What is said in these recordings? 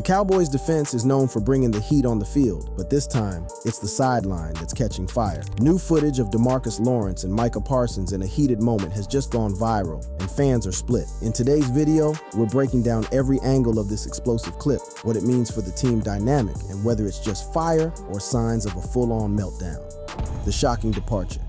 The Cowboys' defense is known for bringing the heat on the field, but this time, it's the sideline that's catching fire. New footage of Demarcus Lawrence and Micah Parsons in a heated moment has just gone viral, and fans are split. In today's video, we're breaking down every angle of this explosive clip, what it means for the team dynamic, and whether it's just fire or signs of a full-on meltdown. The shocking departure.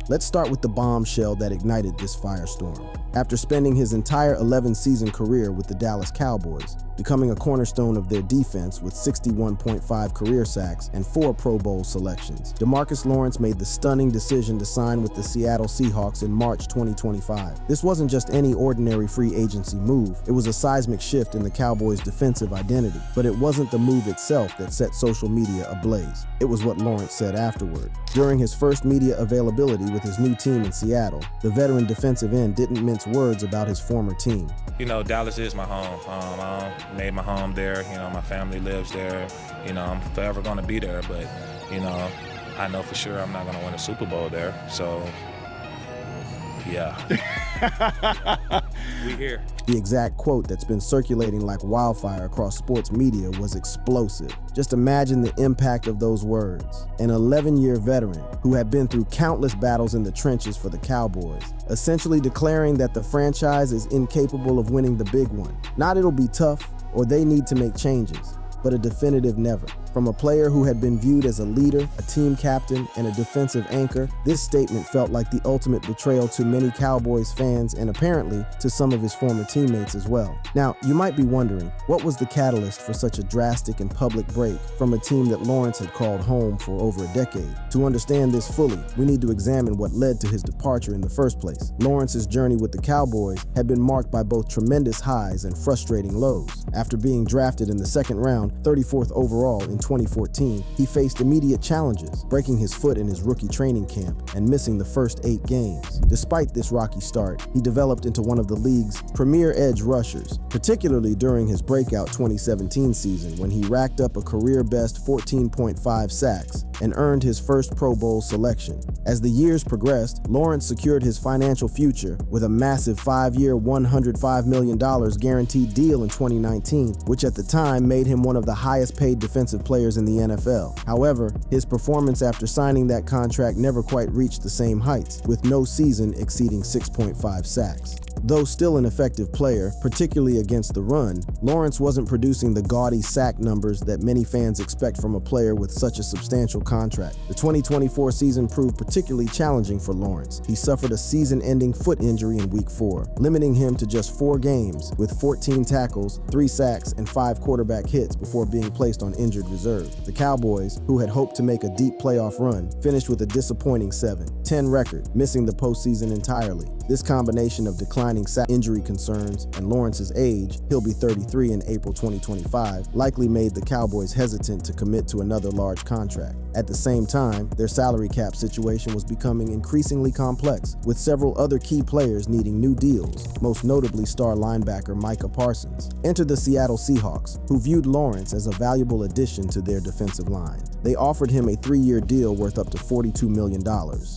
Let's start with the bombshell that ignited this firestorm. After spending his entire 11-season career with the Dallas Cowboys, becoming a cornerstone of their defense with 61.5 career sacks and 4 Pro Bowl selections, Demarcus Lawrence made the stunning decision to sign with the Seattle Seahawks in March 2025. This wasn't just any ordinary free agency move, it was a seismic shift in the Cowboys' defensive identity. But it wasn't the move itself that set social media ablaze. It was what Lawrence said afterward. During his first media availability with his new team in Seattle, the veteran defensive end didn't mince words about his former team. You know, Dallas is my home. I made my home there. You know, my family lives there. You know, I'm forever going to be there. But, you know, I know for sure I'm not going to win a Super Bowl there. So, yeah. We here. The exact quote that's been circulating like wildfire across sports media was explosive. Just imagine the impact of those words. An 11-year veteran who had been through countless battles in the trenches for the Cowboys, essentially declaring that the franchise is incapable of winning the big one. Not it'll be tough or they need to make changes, but a definitive never. From a player who had been viewed as a leader, a team captain, and a defensive anchor, this statement felt like the ultimate betrayal to many Cowboys fans and apparently to some of his former teammates as well. Now, you might be wondering, what was the catalyst for such a drastic and public break from a team that Lawrence had called home for over a decade? To understand this fully, we need to examine what led to his departure in the first place. Lawrence's journey with the Cowboys had been marked by both tremendous highs and frustrating lows. After being drafted in the second round, 34th overall in 2014, he faced immediate challenges, breaking his foot in his rookie training camp and missing the first 8 games. Despite this rocky start, he developed into one of the league's premier edge rushers, particularly during his breakout 2017 season when he racked up a career-best 14.5 sacks and earned his first Pro Bowl selection. As the years progressed, Lawrence secured his financial future with a massive 5-year, $105 million guaranteed deal in 2019, which at the time made him one of the highest-paid defensive players in the NFL. However, his performance after signing that contract never quite reached the same heights, with no season exceeding 6.5 sacks. Though still an effective player, particularly against the run, Lawrence wasn't producing the gaudy sack numbers that many fans expect from a player with such a substantial contract. The 2024 season proved particularly challenging for Lawrence. He suffered a season-ending foot injury in Week 4, limiting him to just 4 games with 14 tackles, 3 sacks, and 5 quarterback hits before being placed on injured reserve. The Cowboys, who had hoped to make a deep playoff run, finished with a disappointing 7-10 record, missing the postseason entirely. This combination of declining sack injury concerns and Lawrence's age, he'll be 33 in April 2025, likely made the Cowboys hesitant to commit to another large contract. At the same time, their salary cap situation was becoming increasingly complex, with several other key players needing new deals, most notably star linebacker Micah Parsons. Enter the Seattle Seahawks, who viewed Lawrence as a valuable addition to their defensive line. They offered him a 3-year deal worth up to $42 million,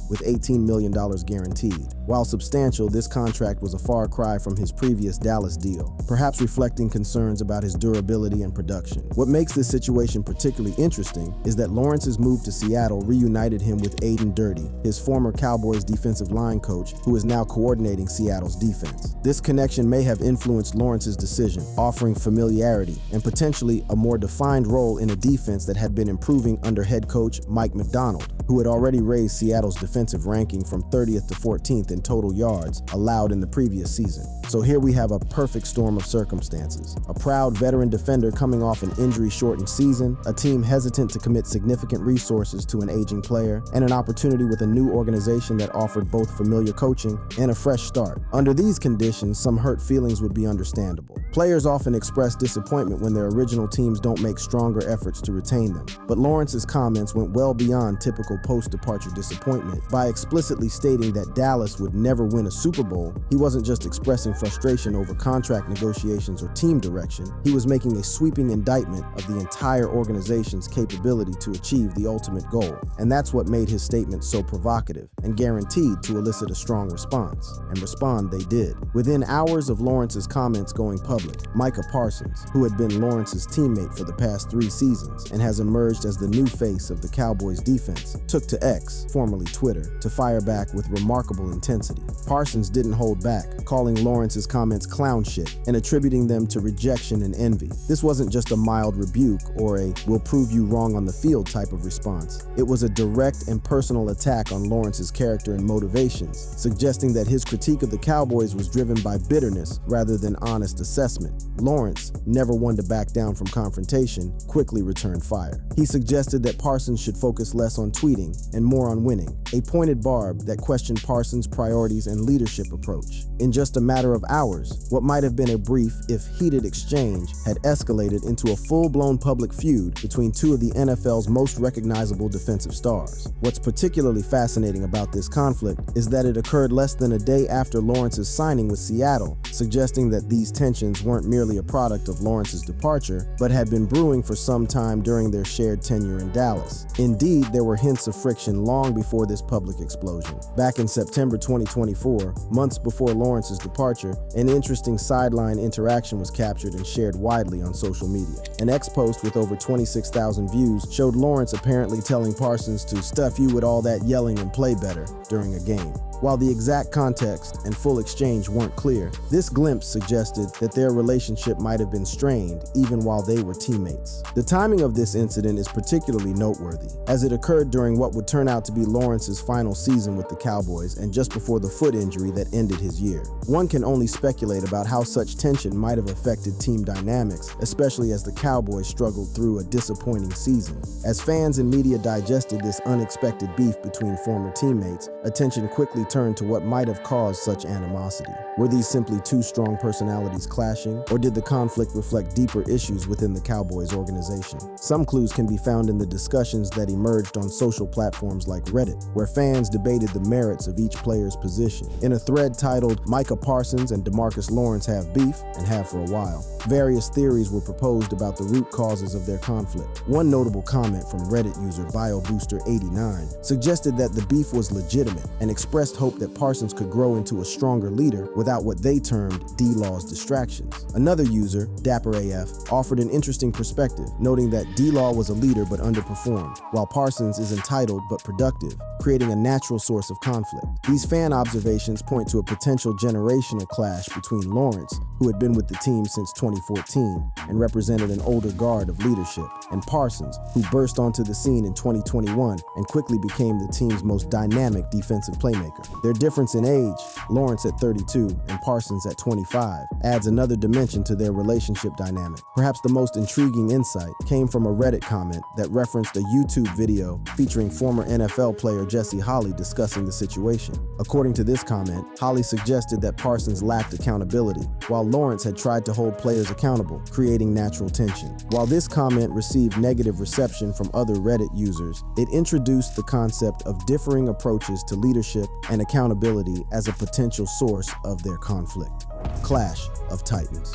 with $18 million guaranteed. While substantial, this contract was a far cry from his previous Dallas deal, perhaps reflecting concerns about his durability and production. What makes this situation particularly interesting is that Lawrence's move to Seattle reunited him with Aiden Dirty, his former Cowboys defensive line coach, who is now coordinating Seattle's defense. This connection may have influenced Lawrence's decision, offering familiarity and potentially a more defined role in a defense that had been improving under head coach Mike Macdonald, who had already raised Seattle's defensive ranking from 30th to 14th in total yards allowed in the previous season. So here we have a perfect storm of circumstances. A proud veteran defender coming off an injury-shortened season, a team hesitant to commit significant resources to an aging player, and an opportunity with a new organization that offered both familiar coaching and a fresh start. Under these conditions, some hurt feelings would be understandable. Players often express disappointment when their original teams don't make stronger efforts to retain them. But Lawrence's comments went well beyond typical post-departure disappointment. By explicitly stating that Dallas would never win a Super Bowl, he wasn't just expressing frustration over contract negotiations or team direction. He was making a sweeping indictment of the entire organization's capability to achieve these the ultimate goal, and that's what made his statement so provocative and guaranteed to elicit a strong response. And respond they did. Within hours of Lawrence's comments going public, Micah Parsons, who had been Lawrence's teammate for the past 3 seasons and has emerged as the new face of the Cowboys defense, took to X, formerly Twitter, to fire back with remarkable intensity. Parsons didn't hold back, calling Lawrence's comments clown shit and attributing them to rejection and envy. This wasn't just a mild rebuke or a "we'll prove you wrong on the field" type of response. It was a direct and personal attack on Lawrence's character and motivations, suggesting that his critique of the Cowboys was driven by bitterness rather than honest assessment. Lawrence, never one to back down from confrontation, quickly returned fire. He suggested that Parsons should focus less on tweeting and more on winning, a pointed barb that questioned Parsons' priorities and leadership approach. In just a matter of hours, what might have been a brief, if heated exchange had escalated into a full-blown public feud between two of the NFL's most recognizable defensive stars. What's particularly fascinating about this conflict is that it occurred less than a day after Lawrence's signing with Seattle, suggesting that these tensions weren't merely a product of Lawrence's departure, but had been brewing for some time during their shared tenure in Dallas. Indeed, there were hints of friction long before this public explosion. Back in September 2024, months before Lawrence's departure, an interesting sideline interaction was captured and shared widely on social media. An X post with over 26,000 views showed Lawrence apparently telling Parsons to "stuff you with all that yelling and play better" during a game. While the exact context and full exchange weren't clear, this glimpse suggested that their relationship might have been strained even while they were teammates. The timing of this incident is particularly noteworthy, as it occurred during what would turn out to be Lawrence's final season with the Cowboys and just before the foot injury that ended his year. One can only speculate about how such tension might have affected team dynamics, especially as the Cowboys struggled through a disappointing season. As fans and media digested this unexpected beef between former teammates, attention quickly turned to what might have caused such animosity. Were these simply two strong personalities clashing, or did the conflict reflect deeper issues within the Cowboys organization? Some clues can be found in the discussions that emerged on social platforms like Reddit, where fans debated the merits of each player's position. In a thread titled "Micah Parsons and Demarcus Lawrence Have Beef, and Have for a While," various theories were proposed about the root causes of their conflict. One notable comment from Reddit user BioBooster89 suggested that the beef was legitimate and expressed hope that Parsons could grow into a stronger leader without what they termed D-Law's distractions. Another user, DapperAF, offered an interesting perspective, noting that D-Law was a leader but underperformed, while Parsons is entitled but productive, creating a natural source of conflict. These fan observations point to a potential generational clash between Lawrence, who had been with the team since 2014 and represented an older guard of leadership, and Parsons, who burst onto the scene in 2021 and quickly became the team's most dynamic defensive playmaker. Their difference in age, Lawrence at 32 and Parsons at 25, adds another dimension to their relationship dynamic. Perhaps the most intriguing insight came from a Reddit comment that referenced a YouTube video featuring former NFL player Jesse Holley discussing the situation. According to this comment, Holley suggested that Parsons lacked accountability, while Lawrence had tried to hold players accountable, creating natural tension. While this comment received negative reception from other Reddit users, it introduced the concept of differing approaches to leadership and accountability as a potential source of their conflict. Clash of Titans.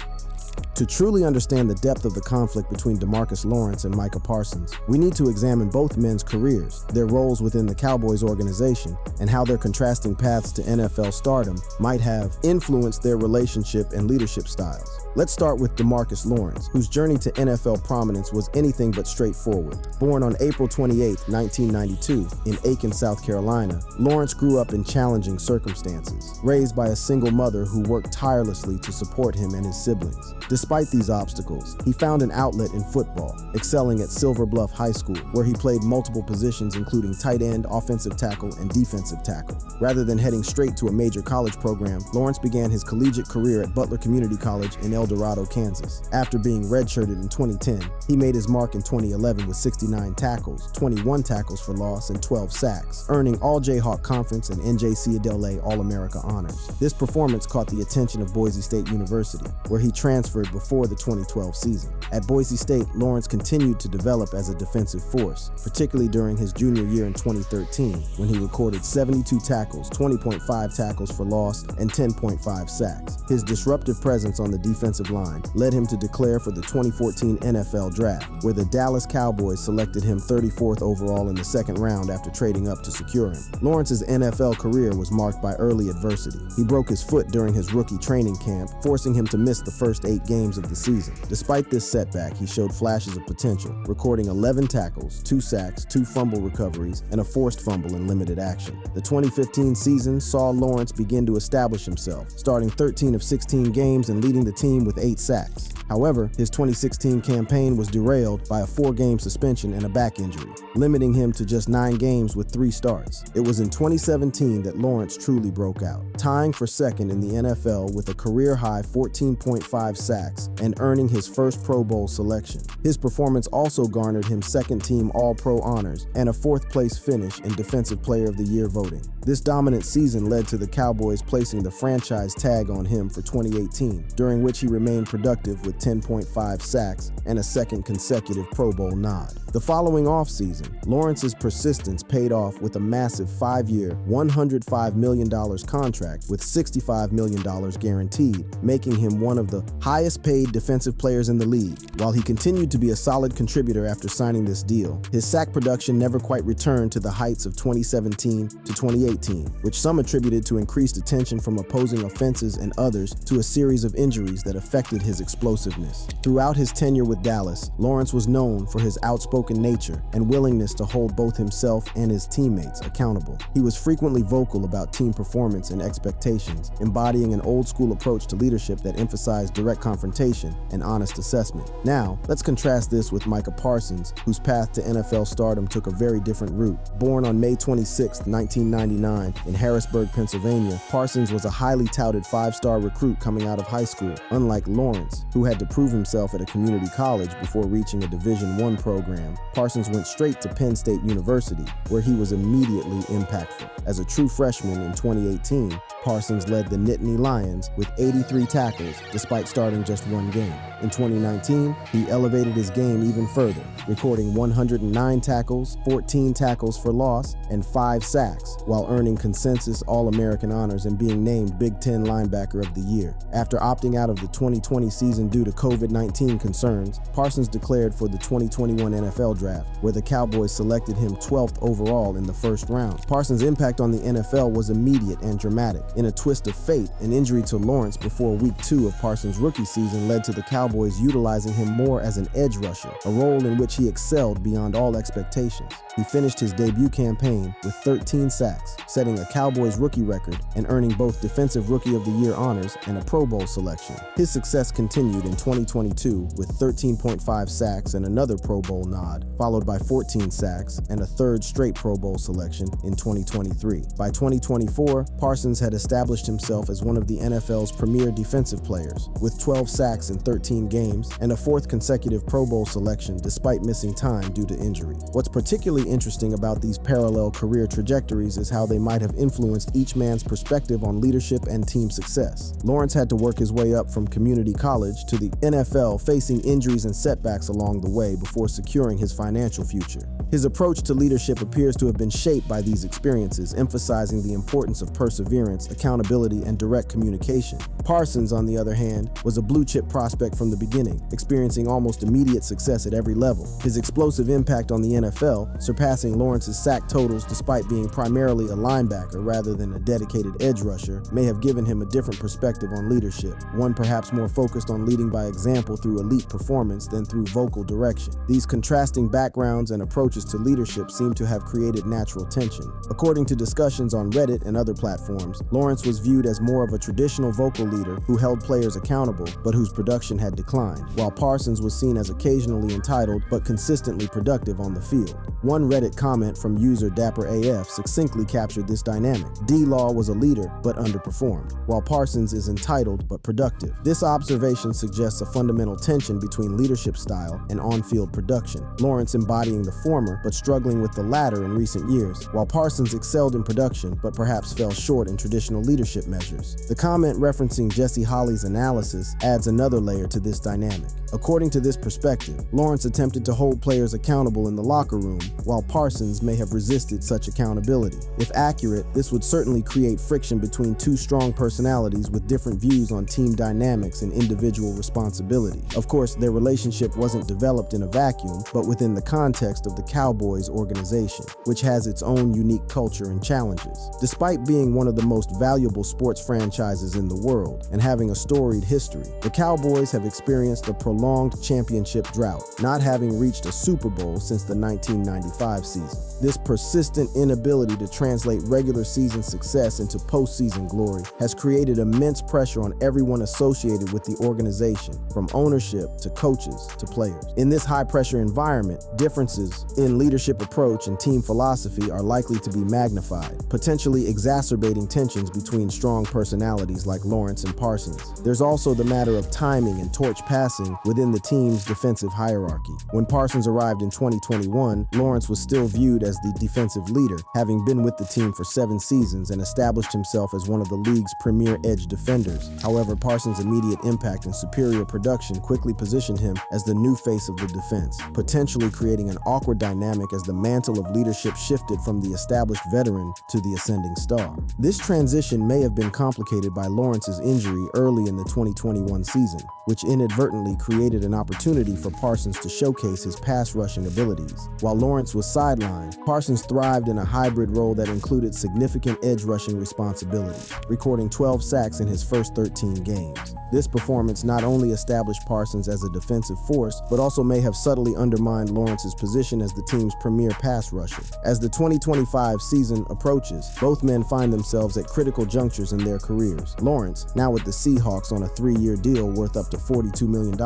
To truly understand the depth of the conflict between Demarcus Lawrence and Micah Parsons, we need to examine both men's careers, their roles within the Cowboys organization, and how their contrasting paths to NFL stardom might have influenced their relationship and leadership styles. Let's start with Demarcus Lawrence, whose journey to NFL prominence was anything but straightforward. Born on April 28, 1992, in Aiken, South Carolina, Lawrence grew up in challenging circumstances, raised by a single mother who worked tirelessly to support him and his siblings. Despite these obstacles, he found an outlet in football, excelling at Silver Bluff High School, where he played multiple positions including tight end, offensive tackle, and defensive tackle. Rather than heading straight to a major college program, Lawrence began his collegiate career at Butler Community College in El Dorado, Kansas. After being redshirted in 2010, he made his mark in 2011 with 69 tackles, 21 tackles for loss, and 12 sacks, earning all Jayhawk Conference and NJCAA All-America honors. This performance caught the attention of Boise State University, where he transferred transferred before the 2012 season. At Boise State, Lawrence continued to develop as a defensive force, particularly during his junior year in 2013, when he recorded 72 tackles, 20.5 tackles for loss, and 10.5 sacks. His disruptive presence on the defensive line led him to declare for the 2014 NFL Draft, where the Dallas Cowboys selected him 34th overall in the second round after trading up to secure him. Lawrence's NFL career was marked by early adversity. He broke his foot during his rookie training camp, forcing him to miss the first 8 games of the season. Despite this setback, he showed flashes of potential, recording 11 tackles, 2 sacks, 2 fumble recoveries, and a forced fumble in limited action. The 2015 season saw Lawrence begin to establish himself, starting 13 of 16 games and leading the team with 8 sacks. However, his 2016 campaign was derailed by a 4-game suspension and a back injury, limiting him to just 9 games with 3 starts. It was in 2017 that Lawrence truly broke out, tying for second in the NFL with a career-high 14.5 sacks and earning his first Pro Bowl selection. His performance also garnered him second-team All-Pro honors and a 4th-place finish in Defensive Player of the Year voting. This dominant season led to the Cowboys placing the franchise tag on him for 2018, during which he remained productive with 10.5 sacks and a second consecutive Pro Bowl nod. The following offseason, Lawrence's persistence paid off with a massive 5-year, $105 million contract with $65 million guaranteed, making him one of the highest-paid defensive players in the league. While he continued to be a solid contributor after signing this deal, his sack production never quite returned to the heights of 2017 to 2018, which some attributed to increased attention from opposing offenses and others to a series of injuries that affected his explosiveness. Throughout his tenure with Dallas, Lawrence was known for his outspoken nature and willingness to hold both himself and his teammates accountable. He was frequently vocal about team performance and expectations, embodying an old-school approach to leadership that emphasized direct confrontation and honest assessment. Now, let's contrast this with Micah Parsons, whose path to NFL stardom took a very different route. Born on May 26, 1999, in Harrisburg, Pennsylvania, Parsons was a highly touted 5-star recruit coming out of high school. Unlike Lawrence, who had to prove himself at a community college before reaching a Division I program, Parsons went straight to Penn State University, where he was immediately impactful. As a true freshman in 2018, Parsons led the Nittany Lions with 83 tackles despite starting just 1 game. In 2019, he elevated his game even further, recording 109 tackles, 14 tackles for loss, and 5 sacks, while earning consensus All-American honors and being named Big Ten Linebacker of the Year. After opting out of the 2020 season due to COVID-19 concerns, Parsons declared for the 2021 NFL Draft, where the Cowboys selected him 12th overall in the first round. Parsons' impact on the NFL was immediate and dramatic. In a twist of fate, an injury to Lawrence before Week 2 of Parsons' rookie season led to the Cowboys utilizing him more as an edge rusher, a role in which he excelled beyond all expectations. He finished his debut campaign with 13 sacks, setting a Cowboys rookie record and earning both Defensive Rookie of the Year honors and a Pro Bowl selection. His success continued in 2022 with 13.5 sacks and another Pro Bowl nod, followed by 14 sacks and a 3rd straight Pro Bowl selection in 2023. By 2024, Parsons had established himself as one of the NFL's premier defensive players, with 12 sacks in 13 games and a 4th consecutive Pro Bowl selection despite missing time due to injury. What's particularly interesting about these parallel career trajectories is how they might have influenced each man's perspective on leadership and team success. Lawrence had to work his way up from community college to the NFL, facing injuries and setbacks along the way before securing his financial future. His approach to leadership appears to have been shaped by these experiences, emphasizing the importance of perseverance, accountability, and direct communication. Parsons, on the other hand, was a blue-chip prospect from the beginning, experiencing almost immediate success at every level. His explosive impact on the NFL, surpassing Lawrence's sack totals despite being primarily a linebacker rather than a dedicated edge rusher, may have given him a different perspective on leadership, one perhaps more focused on leading by example through elite performance than through vocal direction. These contrasting backgrounds and approaches to leadership seem to have created natural tension. According to discussions on Reddit and other platforms, Lawrence was viewed as more of a traditional vocal leader who held players accountable but whose production had declined, while Parsons was seen as occasionally entitled but consistently productive on the field. One Reddit comment from user DapperAF succinctly captured this dynamic. D-Law was a leader, but underperformed, while Parsons is entitled but productive. This observation suggests a fundamental tension between leadership style and on-field production, Lawrence embodying the former, but struggling with the latter in recent years, while Parsons excelled in production, but perhaps fell short in traditional leadership measures. The comment referencing Jesse Holley's analysis adds another layer to this dynamic. According to this perspective, Lawrence attempted to hold players accountable in the locker room, while Parsons may have resisted such accountability. If accurate, this would certainly create friction between two strong personalities with different views on team dynamics and individual responsibility. Of course, their relationship wasn't developed in a vacuum, but within the context of the Cowboys organization, which has its own unique culture and challenges. Despite being one of the most valuable sports franchises in the world and having a storied history, the Cowboys have experienced a prolonged championship drought, not having reached a Super Bowl since the 1995 season. This persistent inability to translate regular season success into postseason glory has created immense pressure on everyone associated with the organization, from ownership to coaches to players. In this high-pressure environment, differences in leadership approach and team philosophy are likely to be magnified, potentially exacerbating tensions between strong personalities like Lawrence and Parsons. There's also the matter of timing and torch passing within the team's defensive hierarchy. When Parsons arrived in 2021, Lawrence was still viewed as the defensive leader, having been with the team for 7 seasons and established himself as one of the league's premier edge defenders. However, Parsons' immediate impact and superior production quickly positioned him as the new face of the defense, potentially creating an awkward dynamic as the mantle of leadership shifted from the established veteran to the ascending star. This transition may have been complicated by Lawrence's injury early in the 2021 season, which inadvertently created an opportunity for Parsons to showcase his pass rushing abilities. While Lawrence was sidelined, Parsons thrived in a hybrid role that included significant edge rushing responsibility, recording 12 sacks in his first 13 games. This performance not only established Parsons as a defensive force, but also may have subtly undermined Lawrence's position as the team's premier pass rusher. As the 2025 season approaches, both men find themselves at critical junctures in their careers. Lawrence, now with the Seahawks on a 3-year deal worth up to $42 million,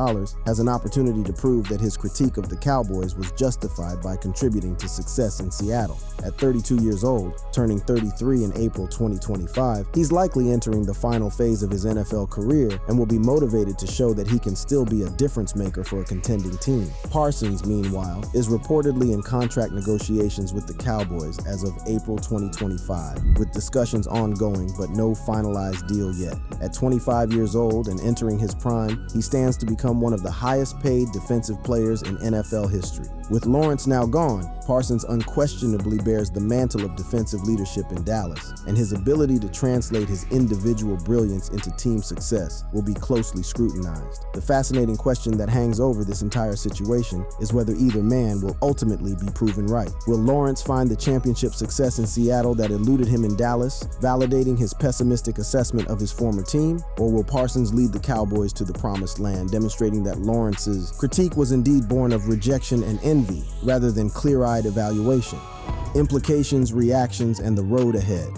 has an opportunity to prove that his critique of the Cowboys was justified by contributing to success in Seattle. At 32 years old, turning 33 in April 2025, he's likely entering the final phase of his NFL career and will be motivated to show that he can still be a difference maker for a contending team. Parsons, meanwhile, is reportedly in contract negotiations with the Cowboys as of April 2025, with discussions ongoing but no finalized deal yet. At 25 years old and entering his prime, he stands to become one of the highest paid defensive players in NFL history. With Lawrence now gone, Parsons unquestionably bears the mantle of defensive leadership in Dallas, and his ability to translate his individual brilliance into team success will be closely scrutinized. The fascinating question that hangs over this entire situation is whether either man will ultimately be proven right. Will Lawrence find the championship success in Seattle that eluded him in Dallas, validating his pessimistic assessment of his former team? Or will Parsons lead the Cowboys to the promised land, demonstrating that Lawrence's critique was indeed born of rejection and envy, rather than clear-eyed evaluation? Implications, reactions, and the road ahead.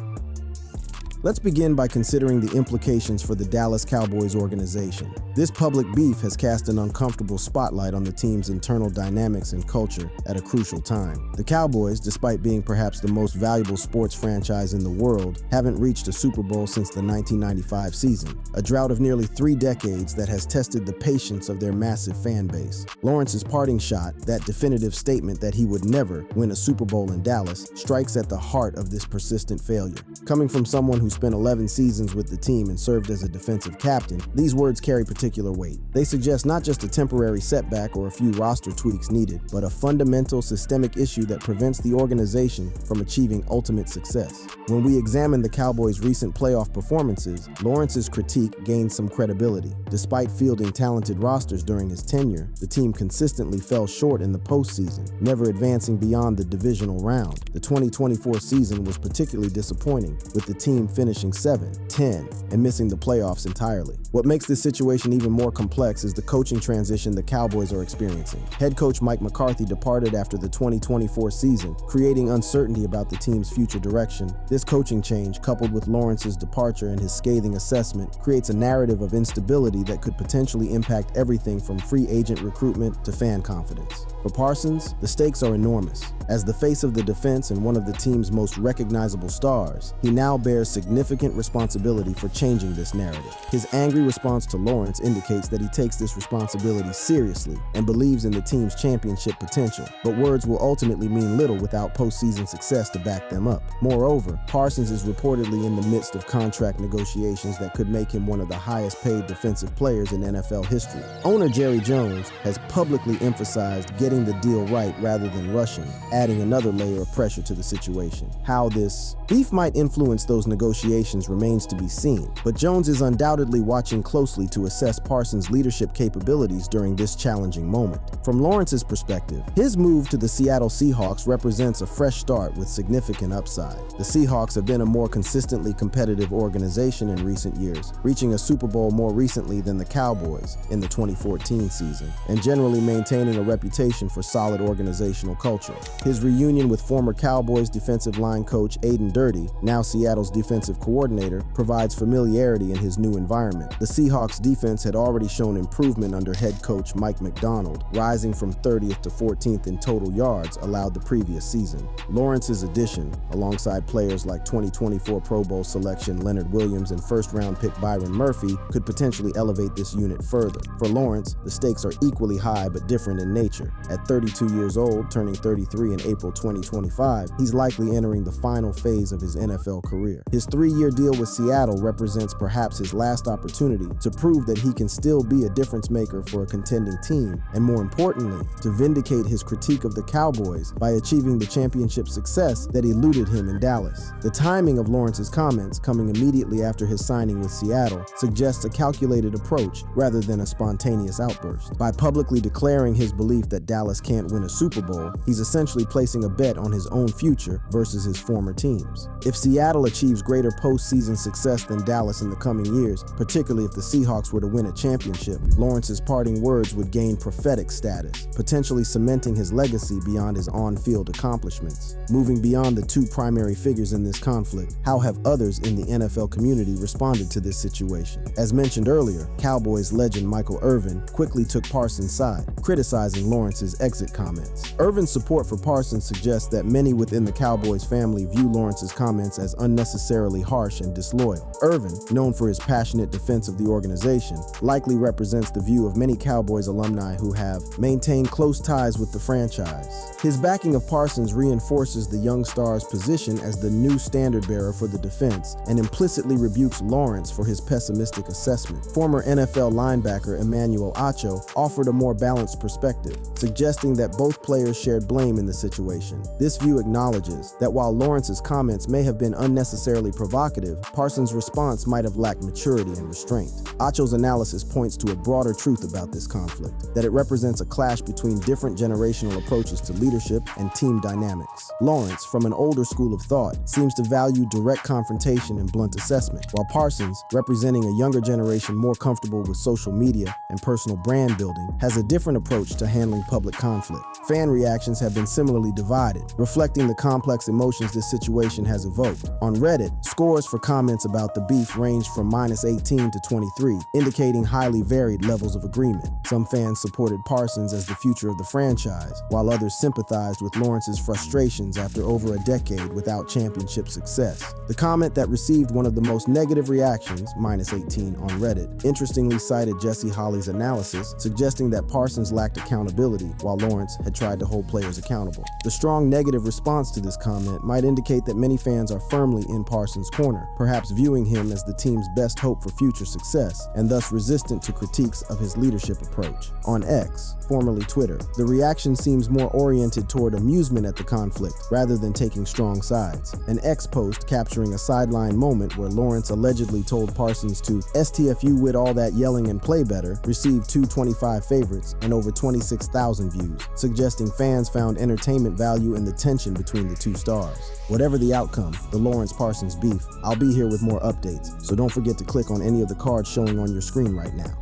Let's begin by considering the implications for the Dallas Cowboys organization. This public beef has cast an uncomfortable spotlight on the team's internal dynamics and culture at a crucial time. The Cowboys, despite being perhaps the most valuable sports franchise in the world, haven't reached a Super Bowl since the 1995 season, a drought of nearly 3 decades that has tested the patience of their massive fan base. Lawrence's parting shot, that definitive statement that he would never win a Super Bowl in Dallas, strikes at the heart of this persistent failure. Coming from someone who spent 11 seasons with the team and served as a defensive captain, these words carry particular weight. They suggest not just a temporary setback or a few roster tweaks needed, but a fundamental systemic issue that prevents the organization from achieving ultimate success. When we examine the Cowboys' recent playoff performances, Lawrence's critique gained some credibility. Despite fielding talented rosters during his tenure, the team consistently fell short in the postseason, never advancing beyond the divisional round. The 2024 season was particularly disappointing, with the team finishing 7, 10, and missing the playoffs entirely. What makes this situation even more complex is the coaching transition the Cowboys are experiencing. Head coach Mike McCarthy departed after the 2024 season, creating uncertainty about the team's future direction. This coaching change, coupled with Lawrence's departure and his scathing assessment, creates a narrative of instability that could potentially impact everything from free agent recruitment to fan confidence. For Parsons, the stakes are enormous. As the face of the defense and one of the team's most recognizable stars, he now bears significant responsibility for changing this narrative. His angry response to Lawrence indicates that he takes this responsibility seriously and believes in the team's championship potential, but words will ultimately mean little without postseason success to back them up. Moreover, Parsons is reportedly in the midst of contract negotiations that could make him one of the highest-paid defensive players in NFL history. Owner Jerry Jones has publicly emphasized getting the deal right rather than rushing, adding another layer of pressure to the situation. How this beef might influence those negotiations remains to be seen, but Jones is undoubtedly watching closely to assess Parsons' leadership capabilities during this challenging moment. From Lawrence's perspective, his move to the Seattle Seahawks represents a fresh start with significant upside. The Seahawks have been a more consistently competitive organization in recent years, reaching a Super Bowl more recently than the Cowboys in the 2014 season, and generally maintaining a reputation for solid organizational culture. His reunion with former Cowboys defensive line coach Aiden Dirty, now Seattle's defensive coordinator, provides familiarity in his new environment. The Seahawks defense had already shown improvement under head coach Mike McDonald, rising from 30th to 14th in total yards allowed the previous season. Lawrence's addition, alongside players like 2024 Pro Bowl selection Leonard Williams and first-round pick Byron Murphy, could potentially elevate this unit further. For Lawrence, the stakes are equally high but different in nature. At 32 years old, turning 33 in April 2025, he's likely entering the final phase of his NFL career. His 3-year deal with Seattle represents perhaps his last opportunity to prove that he can still be a difference maker for a contending team, and more importantly, to vindicate his critique of the Cowboys by achieving the championship success that eluded him in Dallas. The timing of Lawrence's comments, coming immediately after his signing with Seattle, suggests a calculated approach rather than a spontaneous outburst. By publicly declaring his belief that Dallas can't win a Super Bowl, he's essentially placing a bet on his own future versus his former teams. If Seattle achieves greater postseason success than Dallas in the coming years, particularly if the Seahawks were to win a championship, Lawrence's parting words would gain prophetic status, potentially cementing his legacy beyond his on-field accomplishments. Moving beyond the two primary figures in this conflict, how have others in the NFL community responded to this situation? As mentioned earlier, Cowboys legend Michael Irvin quickly took Parsons' side, criticizing Lawrence's exit comments. Irvin's support for Parsons suggests that many within the Cowboys family view Lawrence's comments as unnecessarily harsh and disloyal. Irvin, known for his passionate defense of the organization, likely represents the view of many Cowboys alumni who have maintained close ties with the franchise. His backing of Parsons reinforces the young star's position as the new standard-bearer for the defense and implicitly rebukes Lawrence for his pessimistic assessment. Former NFL linebacker Emmanuel Acho offered a more balanced perspective, suggesting that both players shared blame in the situation. This view acknowledges that while Lawrence's comments may have been unnecessarily provocative, Parsons' response might have lacked maturity and restraint. Acho's analysis points to a broader truth about this conflict, that it represents a clash between different generational approaches to leadership and team dynamics. Lawrence, from an older school of thought, seems to value direct confrontation and blunt assessment, while Parsons, representing a younger generation more comfortable with social media and personal brand building, has a different approach to handling public conflict. Fan reactions have been similarly divided, reflecting the complex emotions this situation has evoked. On Reddit, scores for comments about the beef ranged from -18 to 23, indicating highly varied levels of agreement. Some fans supported Parsons as the future of the franchise, while others sympathized with Lawrence's frustrations after over a decade without championship success. The comment that received one of the most negative reactions, -18 on Reddit, interestingly cited Jesse Holley's analysis, suggesting that Parsons lacked accountability while Lawrence had tried to hold players accountable. The strong negative response to this comment might indicate that many fans are firmly in Parsons' corner, perhaps viewing him as the team's best hope for future success, and thus resistant to critiques of his leadership approach. On X, formerly Twitter, the reaction seems more oriented toward amusement at the conflict rather than taking strong sides. An X post capturing a sideline moment where Lawrence allegedly told Parsons to STFU with all that yelling and play better received 225 favorites and over 26,000 views, suggesting fans found entertainment value in the tension between the two stars. Whatever the outcome, the Lawrence-Parsons beef, I'll be here with more updates, so don't forget to click on any of the cards showing on your screen right now.